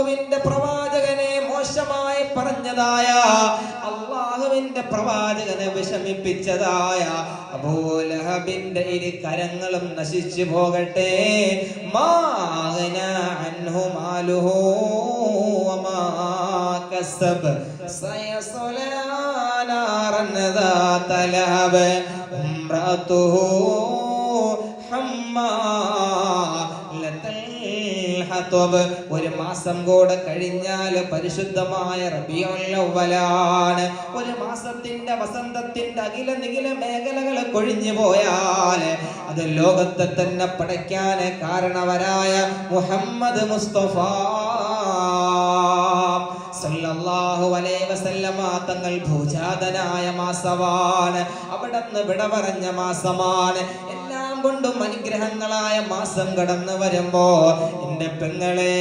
അല്ലാഹുവിന്റെ പ്രവാചകനെ മോശമായി പറഞ്ഞതായ, അല്ലാഹുവിന്റെ പ്രവാചകനെ വിഷമിപ്പിച്ചതായ അബൂലഹബിന്റെ ഇരു കരങ്ങളും നശിച്ചു പോകട്ടെ. മാ അഗ്നാ അൻഹു മാലുഹു വമാ കസബ് സയസ്ലാ നാറൻ ദാത ലഹബ് ഇംറഅതുഹു ഹമ്മാലത്തുൽ. ഒരു മാസം കൂടെ കഴിഞ്ഞാൽ പരിശുദ്ധമായ റബീഉൽ അവ്വലാണ്. ഒരു മാസത്തിന്റെ വസന്തത്തിന്റെ അഖില നിഖില മേഖലകൾ കൊഴിഞ്ഞു പോയാൽ അത് ലോകത്തെ തന്നെ പടയ്ക്കാൻ കാരണവരായ മുഹമ്മദ് മുസ്തഫ സല്ലല്ലാഹു അലൈഹി വസല്ലമ തങ്ങൾ ഭൂജാതനായ മാസമാണ്. അവിടുന്ന് വിട പറഞ്ഞ മാസമാണ്. എല്ലാം കൊണ്ടും അനുഗ്രഹങ്ങളായ മാസം കടന്നു വരുമ്പോ എന്റെ പെങ്ങളെ